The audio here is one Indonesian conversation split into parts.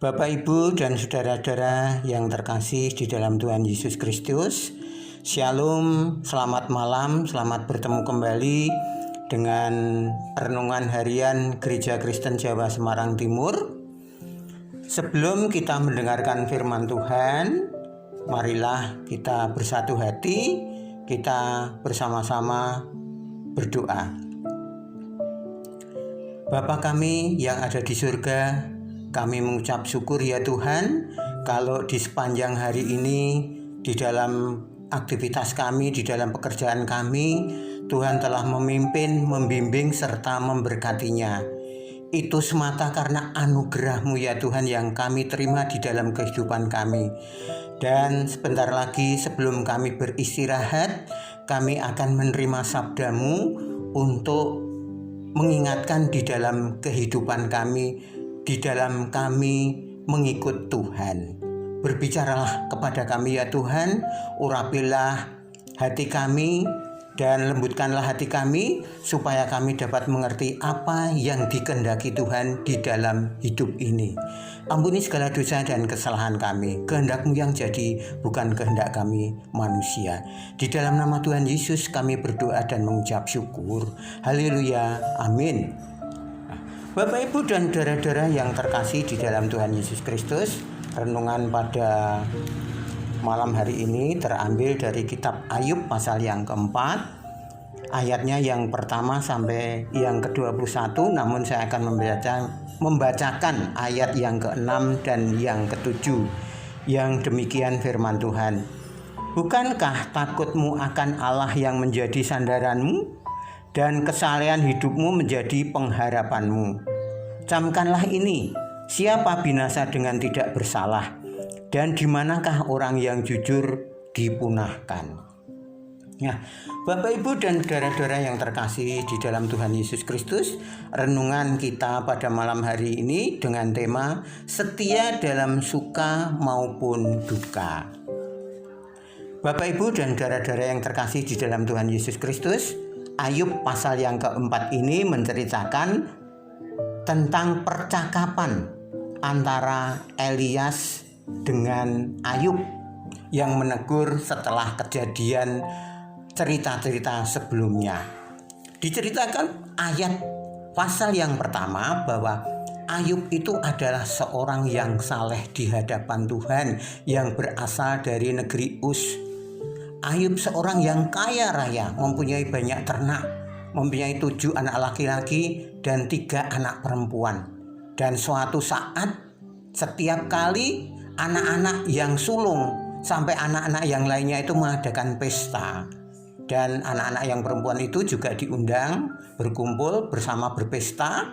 Bapak, Ibu, dan saudara-saudara yang terkasih di dalam Tuhan Yesus Kristus, Shalom, selamat malam, selamat bertemu kembali dengan renungan harian Gereja Kristen Jawa Semarang Timur. Sebelum kita mendengarkan firman Tuhan, marilah kita bersatu hati, kita bersama-sama berdoa. Bapa kami yang ada di surga, kami mengucap syukur ya Tuhan, kalau di sepanjang hari ini, di dalam aktivitas kami, di dalam pekerjaan kami, Tuhan telah memimpin, membimbing, serta memberkatinya. Itu semata karena anugerah-Mu ya Tuhan yang kami terima di dalam kehidupan kami. Dan sebentar lagi sebelum kami beristirahat, kami akan menerima sabda-Mu untuk mengingatkan di dalam kehidupan kami, di dalam kami mengikut Tuhan. Berbicaralah kepada kami ya Tuhan, urapilah hati kami dan lembutkanlah hati kami supaya kami dapat mengerti apa yang dikehendaki Tuhan di dalam hidup ini. Ampuni segala dosa dan kesalahan kami, kehendak-Mu yang jadi, bukan kehendak kami manusia. Di dalam nama Tuhan Yesus kami berdoa dan mengucap syukur. Haleluya, amin. Bapak, Ibu, dan saudara-saudara yang terkasih di dalam Tuhan Yesus Kristus, renungan pada malam hari ini terambil dari kitab Ayub pasal yang keempat, ayatnya yang pertama sampai yang ke-21, namun saya akan membacakan ayat yang ke-6 dan yang ke-7, yang demikian firman Tuhan. Bukankah takutmu akan Allah yang menjadi sandaranmu, dan kesalehan hidupmu menjadi pengharapanmu? Camkanlah ini, siapa binasa dengan tidak bersalah, dan di manakah orang yang jujur dipunahkan? Ya, Bapak, Ibu, dan saudara-saudara yang terkasih di dalam Tuhan Yesus Kristus, renungan kita pada malam hari ini dengan tema setia dalam suka maupun duka. Bapak, Ibu, dan saudara-saudara yang terkasih di dalam Tuhan Yesus Kristus, Ayub pasal yang keempat ini menceritakan tentang percakapan antara Elias dengan Ayub yang menegur setelah kejadian cerita-cerita sebelumnya. Diceritakan ayat pasal yang pertama bahwa Ayub itu adalah seorang yang saleh di hadapan Tuhan, yang berasal dari negeri Uz. Ayub seorang yang kaya raya, mempunyai banyak ternak, mempunyai 7 anak laki-laki dan 3 anak perempuan. Dan suatu saat, setiap kali anak-anak yang sulung sampai anak-anak yang lainnya itu mengadakan pesta, dan anak-anak yang perempuan itu juga diundang berkumpul bersama berpesta.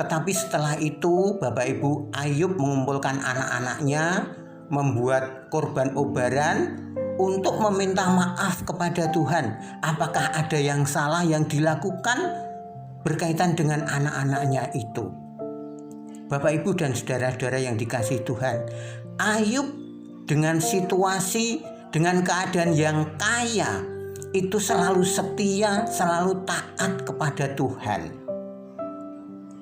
Tetapi setelah itu Bapak Ibu, Ayub mengumpulkan anak-anaknya, membuat korban obaran untuk meminta maaf kepada Tuhan. Apakah ada yang salah yang dilakukan berkaitan dengan anak-anaknya itu? Bapak, Ibu, dan saudara-saudara yang dikasihi Tuhan, Ayub dengan situasi, dengan keadaan yang kaya, itu selalu setia, selalu taat kepada Tuhan.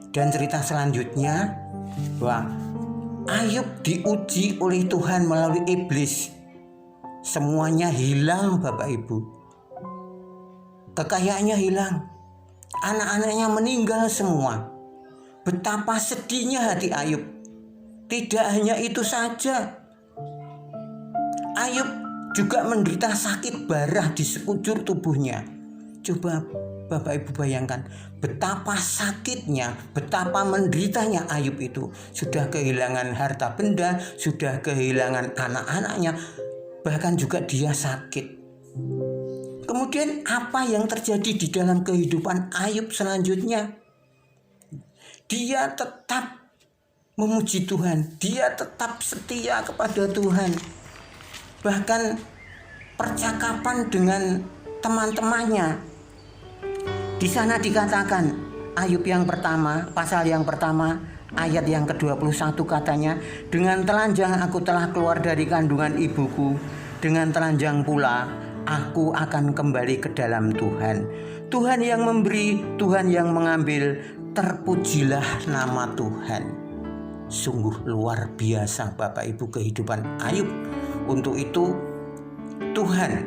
Dan cerita selanjutnya bahwa Ayub diuji oleh Tuhan melalui iblis. Semuanya hilang Bapak Ibu. Kekayaannya hilang. Anak-anaknya meninggal semua. Betapa sedihnya hati Ayub. Tidak hanya itu saja, Ayub juga menderita sakit barah di sekujur tubuhnya. Coba Bapak Ibu bayangkan betapa sakitnya, betapa menderitanya Ayub itu. Sudah kehilangan harta benda, sudah kehilangan anak-anaknya, bahkan juga dia sakit. Kemudian apa yang terjadi di dalam kehidupan Ayub selanjutnya? Dia tetap memuji Tuhan, dia tetap setia kepada Tuhan. Bahkan percakapan dengan teman-temannya, di sana dikatakan, Ayub yang pertama, pasal yang pertama, ayat yang ke-21 katanya, dengan telanjang aku telah keluar dari kandungan ibuku, dengan telanjang pula aku akan kembali ke dalam Tuhan. Tuhan yang memberi, Tuhan yang mengambil, terpujilah nama Tuhan. Sungguh luar biasa Bapak Ibu kehidupan Ayub. Untuk itu Tuhan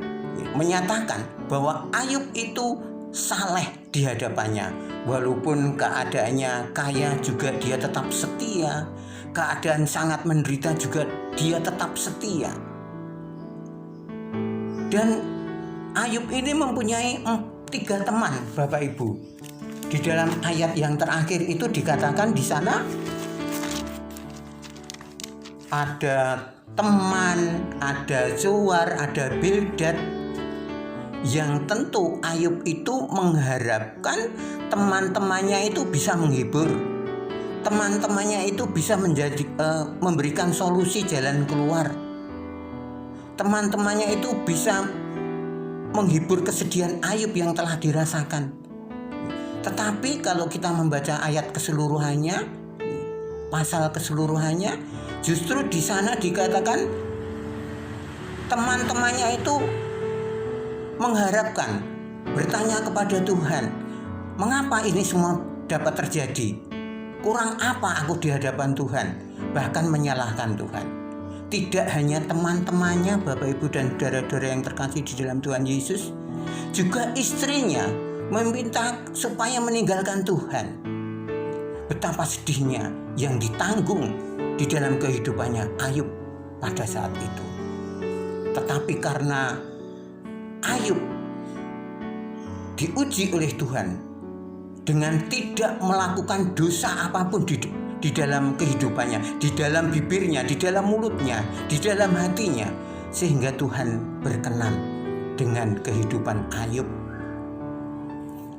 menyatakan bahwa Ayub itu saleh di hadapannya. Walaupun keadaannya kaya juga dia tetap setia. Keadaan sangat menderita juga dia tetap setia. Dan Ayub ini mempunyai 3 teman Bapak Ibu. Di dalam ayat yang terakhir itu dikatakan di sana ada teman, ada Zoar, ada Bildad, yang tentu Ayub itu mengharapkan teman-temannya itu bisa menghibur, teman-temannya itu bisa memberikan solusi jalan keluar, teman-temannya itu bisa menghibur kesedihan Ayub yang telah dirasakan. Tetapi kalau kita membaca ayat keseluruhannya, pasal keseluruhannya, justru di sana dikatakan teman-temannya itu mengharapkan, bertanya kepada Tuhan, mengapa ini semua dapat terjadi? Kurang apa aku di hadapan Tuhan? Bahkan menyalahkan Tuhan. Tidak hanya teman-temannya Bapak Ibu dan saudara-saudara yang terkasih di dalam Tuhan Yesus, juga istrinya meminta supaya meninggalkan Tuhan. Betapa sedihnya yang ditanggung di dalam kehidupannya Ayub pada saat itu. Tetapi karena Ayub diuji oleh Tuhan dengan tidak melakukan dosa apapun di dalam kehidupannya, di dalam bibirnya, di dalam mulutnya, di dalam hatinya, sehingga Tuhan berkenan dengan kehidupan Ayub.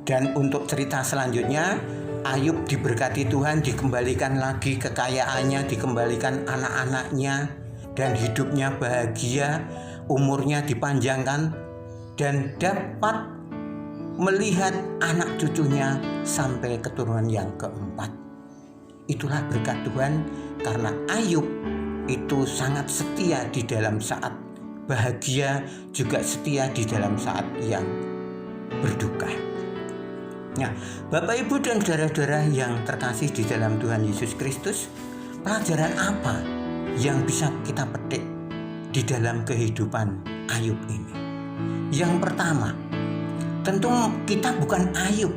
Dan untuk cerita selanjutnya, Ayub diberkati Tuhan, dikembalikan lagi kekayaannya, dikembalikan anak-anaknya, dan hidupnya bahagia, umurnya dipanjangkan, dan dapat melihat anak cucunya sampai keturunan yang keempat. Itulah berkat Tuhan, karena Ayub itu sangat setia di dalam saat bahagia, juga setia di dalam saat yang berduka. Nah, Bapak Ibu dan saudara-saudara yang terkasih di dalam Tuhan Yesus Kristus, pelajaran apa yang bisa kita petik di dalam kehidupan Ayub ini? Yang pertama, tentu kita bukan Ayub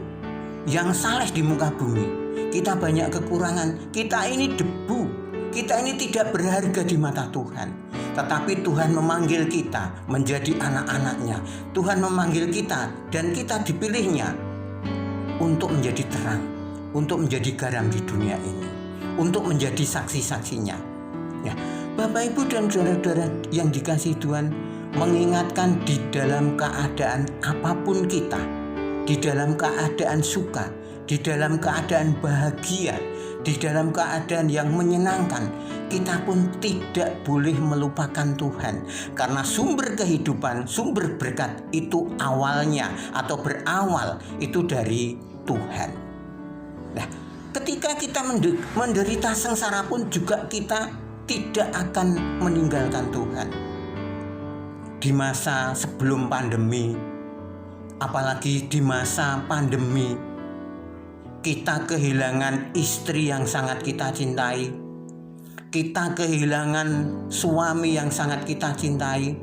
yang saleh di muka bumi. Kita banyak kekurangan, kita ini debu, kita ini tidak berharga di mata Tuhan. Tetapi Tuhan memanggil kita menjadi anak-anaknya. Tuhan memanggil kita dan kita dipilihnya untuk menjadi terang, untuk menjadi garam di dunia ini, untuk menjadi saksi-saksinya. Ya, Bapak Ibu dan saudara-saudara yang dikasihi Tuhan, mengingatkan di dalam keadaan apapun kita, di dalam keadaan suka, di dalam keadaan bahagia, di dalam keadaan yang menyenangkan, kita pun tidak boleh melupakan Tuhan. Karena sumber kehidupan, sumber berkat itu awalnya atau berawal itu dari Tuhan. Nah, ketika kita menderita sengsara pun juga kita tidak akan meninggalkan Tuhan. Di masa sebelum pandemi, apalagi di masa pandemi, kita kehilangan istri yang sangat kita cintai, kita kehilangan suami yang sangat kita cintai,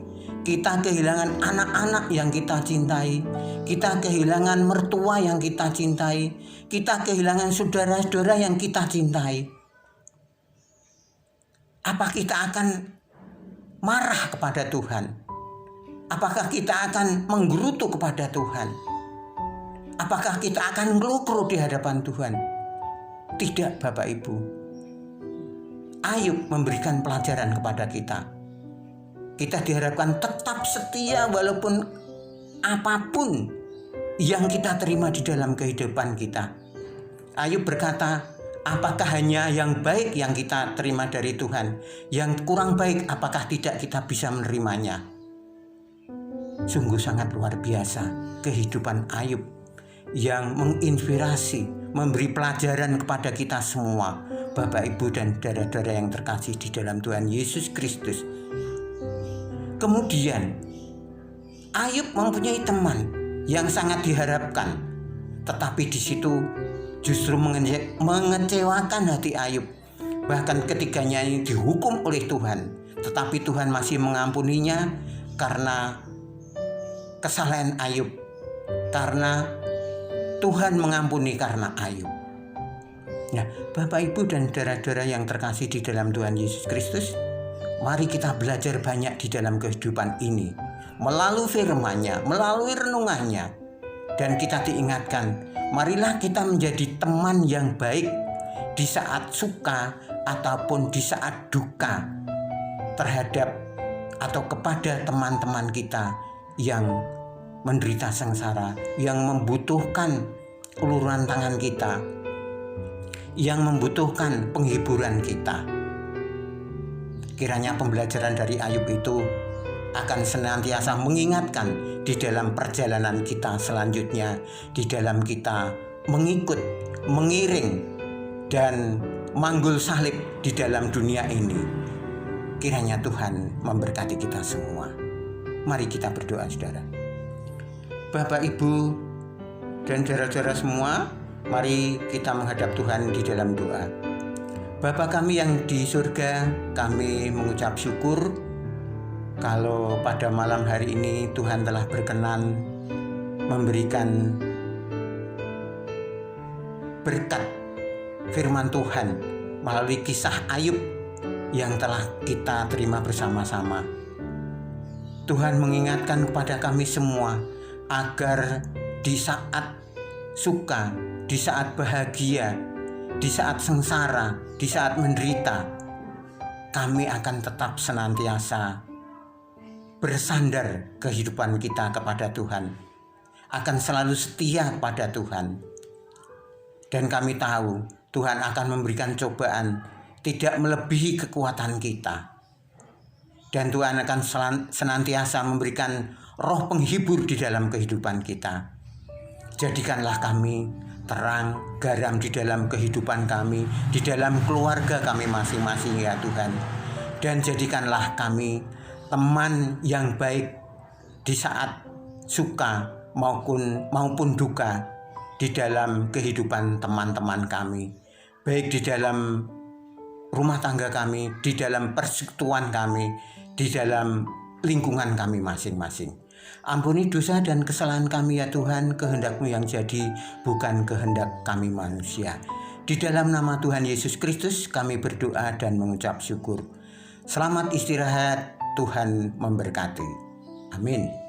kita kehilangan anak-anak yang kita cintai, kita kehilangan mertua yang kita cintai, kita kehilangan saudara-saudara yang kita cintai. Apa kita akan marah kepada Tuhan? Apakah kita akan menggerutu kepada Tuhan? Apakah kita akan ngelukro di hadapan Tuhan? Tidak, Bapak Ibu. Ayub memberikan pelajaran kepada kita. Kita diharapkan tetap setia walaupun apapun yang kita terima di dalam kehidupan kita. Ayub berkata, apakah hanya yang baik yang kita terima dari Tuhan? Yang kurang baik, apakah tidak kita bisa menerimanya? Sungguh sangat luar biasa kehidupan Ayub yang menginspirasi, memberi pelajaran kepada kita semua, Bapak Ibu dan saudara-saudara yang terkasih di dalam Tuhan Yesus Kristus. Kemudian Ayub mempunyai teman yang sangat diharapkan, tetapi di situ justru mengecewakan hati Ayub. Bahkan ketiganya ini dihukum oleh Tuhan, tetapi Tuhan masih mengampuninya karena kesalahan Ayub, karena Tuhan mengampuni karena Ayub. Nah, Bapak, Ibu, dan saudara-saudara yang terkasih di dalam Tuhan Yesus Kristus, mari kita belajar banyak di dalam kehidupan ini, melalui firman-Nya, melalui renungannya, dan kita diingatkan, marilah kita menjadi teman yang baik di saat suka ataupun di saat duka terhadap atau kepada teman-teman kita yang menderita sengsara, yang membutuhkan uluran tangan kita, yang membutuhkan penghiburan kita. Kiranya pembelajaran dari Ayub itu akan senantiasa mengingatkan di dalam perjalanan kita selanjutnya, di dalam kita mengikut, mengiring, dan manggul salib di dalam dunia ini. Kiranya Tuhan memberkati kita semua. Mari kita berdoa, saudara. Bapak, Ibu, dan saudara-saudara semua, mari kita menghadap Tuhan di dalam doa. Bapa kami yang di surga, kami mengucap syukur kalau pada malam hari ini Tuhan telah berkenan memberikan berkat firman Tuhan melalui kisah Ayub yang telah kita terima bersama-sama. Tuhan mengingatkan kepada kami semua agar di saat suka, di saat bahagia, di saat sengsara, di saat menderita, kami akan tetap senantiasa bersandar kehidupan kita kepada Tuhan, akan selalu setia pada Tuhan. Dan kami tahu Tuhan akan memberikan cobaan tidak melebihi kekuatan kita. Dan Tuhan akan senantiasa memberikan roh penghibur di dalam kehidupan kita. Jadikanlah kami terang, garam di dalam kehidupan kami, di dalam keluarga kami masing-masing, ya Tuhan. Dan jadikanlah kami teman yang baik di saat suka maupun duka di dalam kehidupan teman-teman kami, baik di dalam rumah tangga kami, di dalam persekutuan kami, di dalam lingkungan kami masing-masing. Ampuni dosa dan kesalahan kami, ya Tuhan, kehendak-Mu yang jadi, bukan kehendak kami manusia. Di dalam nama Tuhan Yesus Kristus kami berdoa dan mengucap syukur. Selamat istirahat, Tuhan memberkati. Amin.